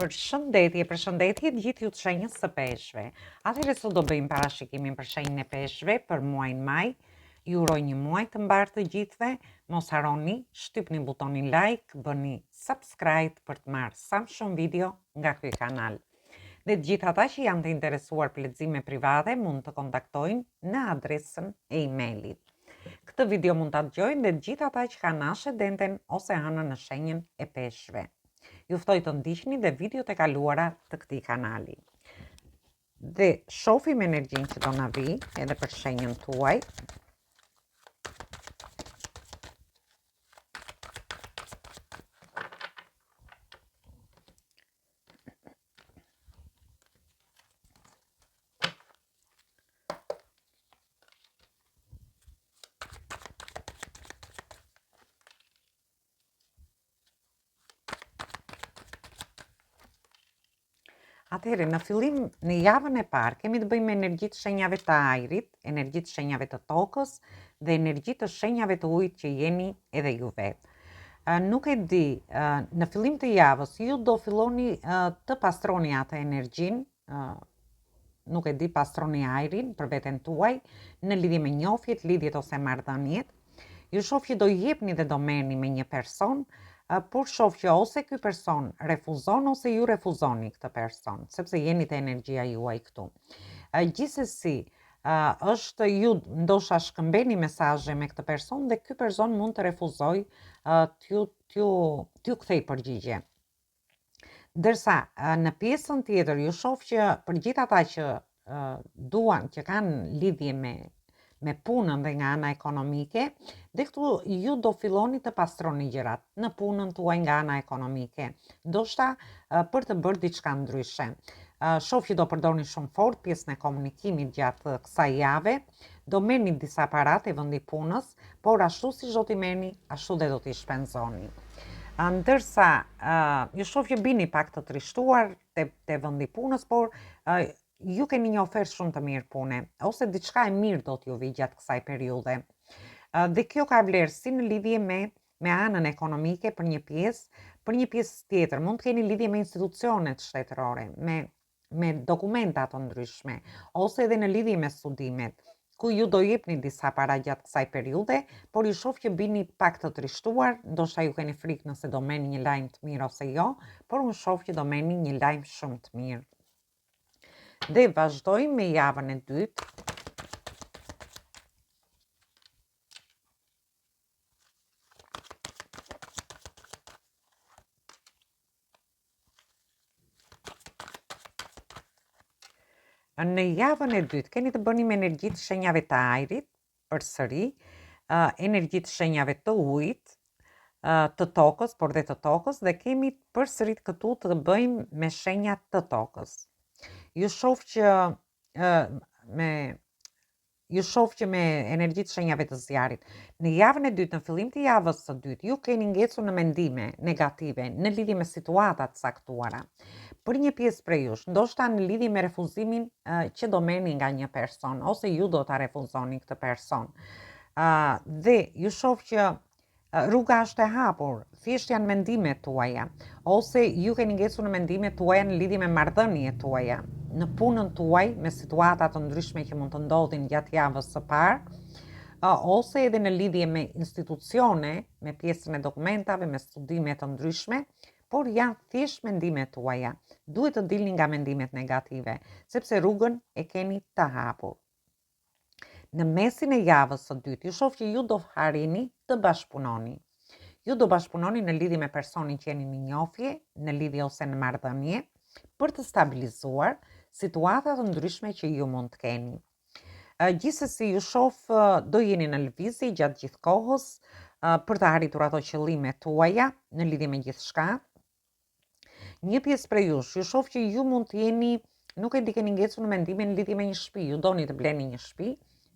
Përshëndetje të gjithë ju të shenjës së peshqve. Atëherë sot do bëjmë parashikimin për shenjën e peshqve për muajin maj. Ju uroj një muaj të mbarë të gjithëve. Mos harroni, shtypni butonin like, bëni subscribe për të marrë sa më shumë video nga ky kanal. Dhe të gjithë ata që janë të interesuar për lexime private mund të kontaktojnë në adresën e emailit. Këtë video mund ta dëgjojnë dhe të gjithë ata që kanë ascendenten ose hënën në shenjën e peshqve. Ju ftoj të ndiqni dhe videot e kaluara të këtij kanali. Dhe shohim energjinë që do na vi edhe për shenjën tuaj. Atëherë, në fillim, në javën e parë, kemi të bëjmë me energji të shenjave të ajrit, energji të shenjave të tokës dhe energji të shenjave të ujit që jeni edhe ju vetë. Nuk e di, në fillim të javës, ju do filloni të pastroni atë energjin, nuk e di, pastroni ajrin për veten tuaj, në lidhje me njofjet, lidhjet ose marrëdhëniet. Ju shoh që do jepni dhe do merrni me një person, por shoh që ose ky person refuzon ose ju refuzoni këtë person, sepse jeni te energjia juaj këtu. Gjithsesi, është ju ndoshta shkëmbeni mesazhe me këtë person dhe ky person mund të refuzoj t'ju kthej përgjigje. Ndërsa në pjesën tjetër ju shoh që për gjithë ata që duan, që kanë lidhje me punën dhe nga ana ekonomike, dhe këtu ju do filloni të pastroni gjërat në punën tuaj nga ana ekonomike, ndoshta për të bërë diçka ndryshe. Shoh që do përdorni shumë fort pjesën e komunikimit gjatë kësaj jave, do merrni disa parate vendi punës, por ashtu si do t'i merrni, ashtu dhe do t'i shpenzoni. Ndërsa ju shoh që bini pak të trishtuar te vendi punës, por ju keni një ofertë shumë të mirë pune, ose diçka e mirë do t'ju vi gjatë kësaj periudhe. Dhe kjo ka vlerë si në lidhje me anën ekonomike për një pjesë tjetër, mund të keni lidhje me institucionet shtetërore, me dokumenta të ndryshme, ose edhe në lidhje me studimet, ku ju do jepni disa para gjatë kësaj periudhe, por ju shoh që bini pak të trishtuar, ndoshta ju keni frikë nëse do merrni një lajm të mirë ose jo, por unë shoh që do merrni një lajm shumë të mirë. Dhe vazhdojmë me javën e dytë. Në javën e dytë keni të bëni me energji të shenjave të ajrit, përsëri, energji të shenjave të ujit, të tokës, por dhe të tokës, dhe kemi përsërit këtu të bëjmë me shenjat të tokës. Ju shoh që me energji të shenjave të zjarit, në javën e dytë, në fillim të javës së dytë, ju keni ngecur në mendime negative në lidhje me situata të caktuara. Për një pjesë prej jush, ndoshta në lidhje me refuzimin që do merrni nga një person, ose ju do ta refuzoni këtë person. Dhe ju shoh që rruga është e hapur, thjesht janë mendimet tuaja, ose ju keni ngecur në mendimet tuaja në lidhje me marrëdhëniet tuaja, në punën tuaj, me situata të ndryshme që mund të ndodhin gjatë javës së parë, ose edhe në lidhje me institucione, me pjesën e dokumentave, me studime të ndryshme, por janë thjesht mendimet tuaja. Duhet të dilni nga mendimet negative, sepse rrugën e keni të hapur. Në mesin e javës së dytë, ju shoh që ju do harrini të bashkëpunoni. Ju do bashkëpunoni në lidhje me personin që jeni në njohje, në lidhje ose në marrëdhënie, për të stabilizuar situata të ndryshme që ju mund të keni. Gjithsesi, ju shoh do jeni në lëvizje gjatë gjithë kohës për të arritur ato qëllimet tuaja në lidhje me gjithçka. Një pjesë prej jush, ju shoh që ju mund të jeni, nuk e di, keni ngecur në mendime në lidhje me një shtëpi, ju doni të bleni një shtëpi,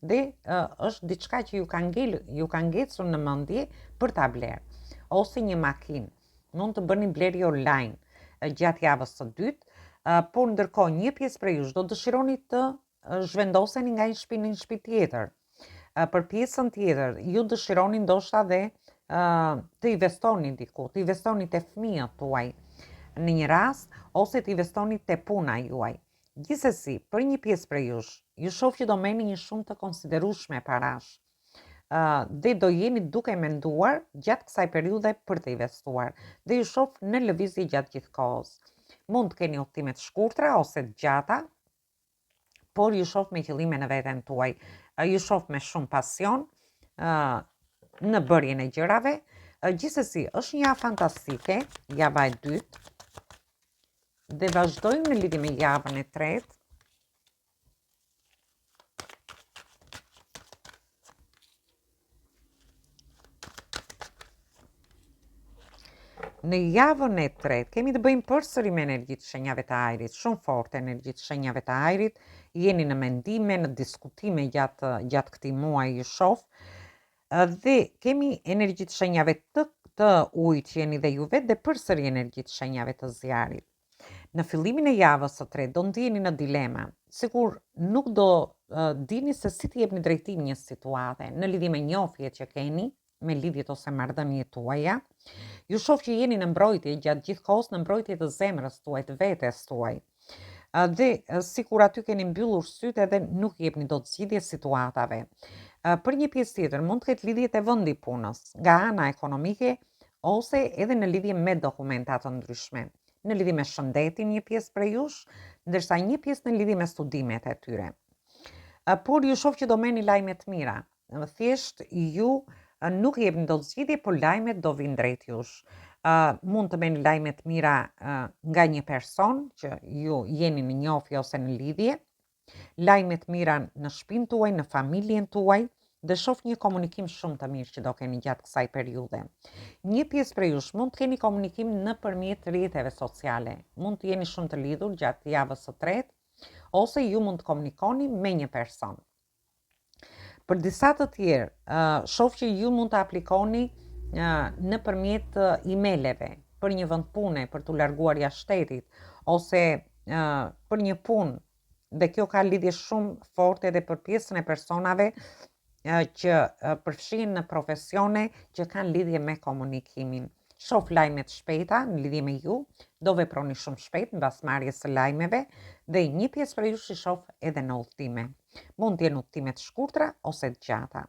dhe është diçka që ju ka ngecur në mendje për ta blerë, ose një makinë. Mund të bëni blerje online gjatë javës së dytë, por ndërkohë një pjesë prej jush do dëshironi të zhvendoseni nga një shtëpi në një shtëpi tjetër. Për pjesën tjetër, ju dëshironi ndoshta dhe të investoni diku, të investoni te fëmijët tuaj. në një rast ose të investoni te puna juaj. Gjithsesi, për një pjesë prej jush, ju shoh që do merrni një shumë të konsiderueshme parash. Dhe do jeni duke menduar gjatë kësaj periudhe për të investuar dhe ju shoh në lëvizje gjatë gjithë kohës. Mund të keni udhëtime të shkurtra ose të gjata, por ju shoh me qëllime në veten tuaj. Ju shoh me shumë pasion në bërjen e gjërave. Gjithsesi, është një javë fantastike, java e dytë, dhe vazhdojmë në lidhje me javën e tretë. Në javën e tretë kemi të bëjmë përsëri me energjitë shenjave të ajrit, shumë forte energjitë shenjave të ajrit, jeni në mendime, në diskutime gjatë këtij muaji ju shoh. Dhe kemi energjitë shenjave të ujit që jeni dhe ju vetë dhe përsëri energjitë shenjave të zjarit. Në fillimin e javës së tretë do ndiheni në dilema, sikur nuk do dini se si t'i jepni drejtim një situate në lidhje me njofjet që keni, me lidhjet ose marrëdhëniet tuaja. Ju shoh që jeni në mbrojtje gjatë gjithë kohës, në mbrojtje të zemrës tuaj, të vetes tuaj. Dhe sikur aty keni mbyllur sytë edhe nuk jepni dot zgjidhje situatave. Për një pjesë tjetër mund të ketë lidhje te vendi punës, nga ana ekonomike ose edhe në lidhje me dokumenta të ndryshme. Në lidhje me shëndetin një pjesë prej jush, ndërsa një pjesë në lidhje me studimet e tyre. Por ju shoh që do merrni lajme të mira. Thjesht ju nuk jepni dot zgjidhje, por lajmet do vinë drejt jush. Mund të merrni lajme të mira nga një person që ju jeni në njofje ose në lidhje, lajme të mira në shtëpinë tuaj, në familjen tuaj, dhe shoh një komunikim shumë të mirë që do keni gjatë kësaj periudhe. Një pjesë prej jush mund të keni komunikim nëpërmjet rrjeteve sociale, mund të jeni shumë të lidhur gjatë javës së tretë, ose ju mund të komunikoni me një person. Për disa të tjerë, shoh që ju mund të aplikoni nëpërmjet emaileve për një vend pune, për t'u larguar jashtë shtetit, ose për një punë, dhe kjo ka lidhje shumë forte edhe për pjesën e personave që përfshihen në profesione që kanë lidhje me komunikimin. Shoh lajme të shpejta në lidhje me ju, do veproni shumë shpejt mbas marrjes së lajmeve dhe një pjesë prej jush i shoh edhe në udhëtime. Mund të jenë udhëtime të shkurtra ose të gjata.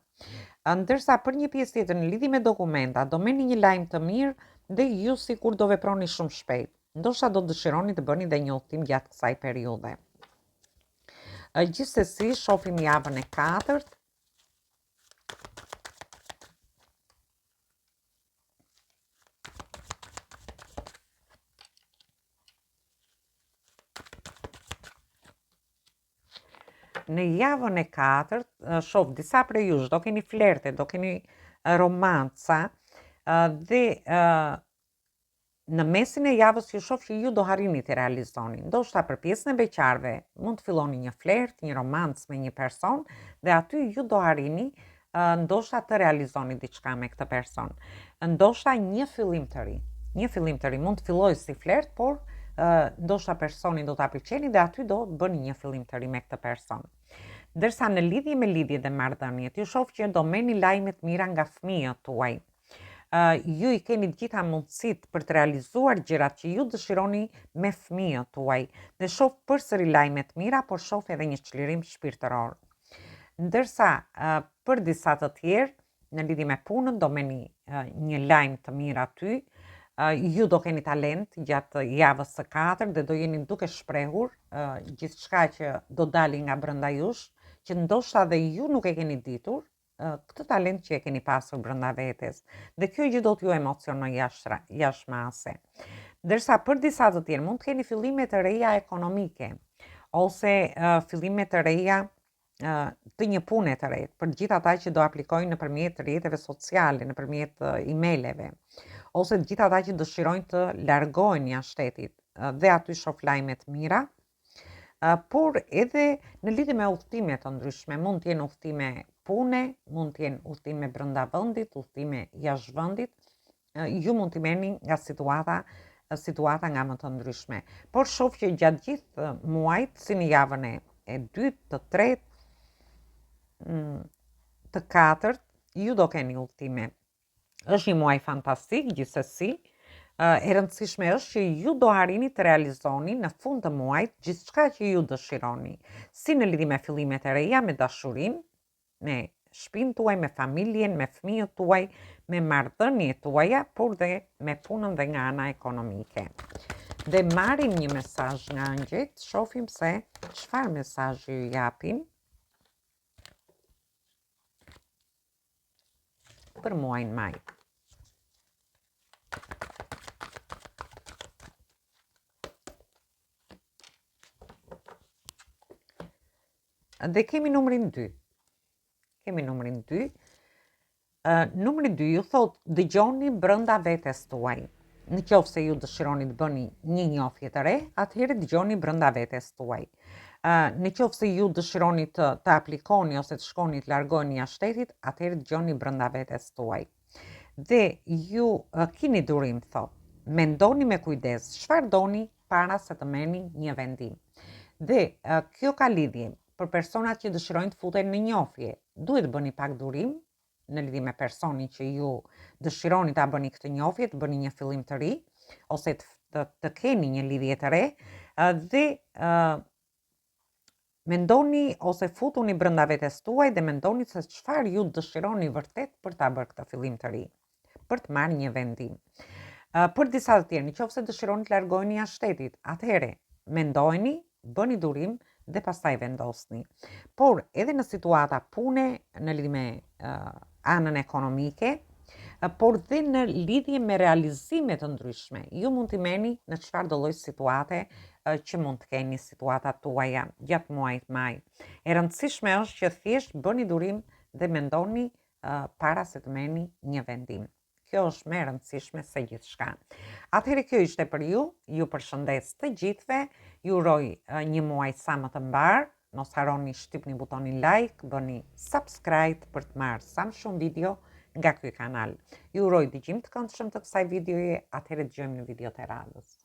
Ndërsa për një pjesë tjetër në lidhje me dokumenta do merrni një lajm të mirë dhe ju sikur do veproni shumë shpejt. Ndoshta do dëshironi të bëni dhe një udhëtim gjatë kësaj periudhe. Gjithsesi, shohim javën e katërt. Në javën e katërt, shoh disa prej jush do keni flerte, do keni romanca, dhe në mesin e javës ju shoh që ju do harrini të realizoni. Ndoshta për pjesën e beqarve mund të filloni një flert, një romancë me një person dhe aty ju do harrini ndoshta të realizoni diçka me këtë person. Ndoshta një fillim të ri. Një fillim të ri mund të fillojë si flert, por ndoshta personi do ta pëlqeni dhe aty do bëni një fillim të ri me këtë person. Ndërsa në lidhje me lidhje dhe marrëdhëniet, ju shoh që do merrni lajme të mira nga fëmijët tuaj. Ju i keni të gjitha mundësitë për të realizuar gjërat që ju dëshironi me fëmijët tuaj. Dhe shoh përsëri lajme të mira, por shoh edhe një çlirim shpirtëror. Ndërsa për disa të tjerë, në lidhje me punën, do merrni një lajm të mirë aty. Ju do keni talent gjatë javës së katërt dhe do jeni duke shprehur gjithçka që do dali nga brenda jush, që ndoshta dhe ju nuk e keni ditur, këtë talent që e keni pasur brenda vetes. Dhe kjo gjë do t'ju emocionoj jashtëmase. Ndërsa për disa të tjerë mund të keni fillime të reja ekonomike ose fillime të reja të një pune të re, për gjithë ata që do aplikojnë nëpërmjet rrjeteve sociale, nëpërmjet emaileve, ose të gjithë ata që dëshirojnë të largohen jashtë shtetit, dhe aty shoh lajme të mira. Por edhe në lidhje me udhëtime të ndryshme, mund të jenë udhëtime pune, mund të jenë udhëtime brenda vendit, udhëtime jashtë vendit, ju mund t'i merrni nga situata nga më të ndryshme. Por shoh që gjatë gjithë muajit, si në javën e dytë, të tretë, të katërt, ju do keni udhëtime. Është një muaj fantastik gjithsesi. E rëndësishme është që ju do arrini të realizoni në fund të muajit gjithçka që ju dëshironi, si në lidhje me fillimet e reja, me dashurinë, me shtëpinë tuaj, me familjen, me fëmijët tuaj, me marrëdhëniet tuaja, por dhe me punën dhe nga ana ekonomike. Dhe marrim një mesazh nga angjëjt, shohim se çfarë mesazhi ju japin për muajin maj. Dhe kemi numrin 2. Numri 2 ju thot dëgjoni brenda vetes tuaj. Në qoftë se ju dëshironi të bëni një njohje të re, atëherë dëgjoni brenda vetes tuaj. Në qoftë se ju dëshironi të aplikoni ose të shkoni të largoheni jashtë shtetit, atëherë dëgjoni brenda vetes tuaj. Dhe ju keni durim, thot. Mendoni me kujdes çfarë doni para se të merrni një vendim. Dhe kjo ka lidhje për personat që dëshirojnë të futen në njohje. Duhet bëni pak durim në lidhje me personin që ju dëshironi ta bëni këtë njohje, të bëni një fillim të ri, ose të keni një lidhje të re, dhe mendoni ose futuni brenda vetes tuaj dhe mendoni se çfarë ju dëshironi vërtet për ta bërë këtë fillim të ri, për të marrë një vendim. Për disa të tjerë, nëse dëshironi të largoheni jashtë shtetit, atëherë mendojeni, bëni durim dhe pastaj vendosni. Por edhe në situata pune, në lidhje me anën ekonomike, por dhe në lidhje me realizime të ndryshme, ju mund t'i merrni në çfarëdo lloj situate që mund të keni situatat tuaja gjatë muajit maj. E rëndësishme është që thjesht bëni durim dhe mendoni para se të merrni një vendim. Kjo është më e rëndësishme se gjithçka. Atëherë kjo ishte për ju përshëndes të gjithëve, ju uroj një muaj sa më të mbar, mos harroni shtypni butonin like, bëni subscribe për të marrë sa më shumë video nga ky kanal. Ju uroj dëgjim të këndshëm të kësaj videoje, atëherë dëgjojmë në videot e radhës.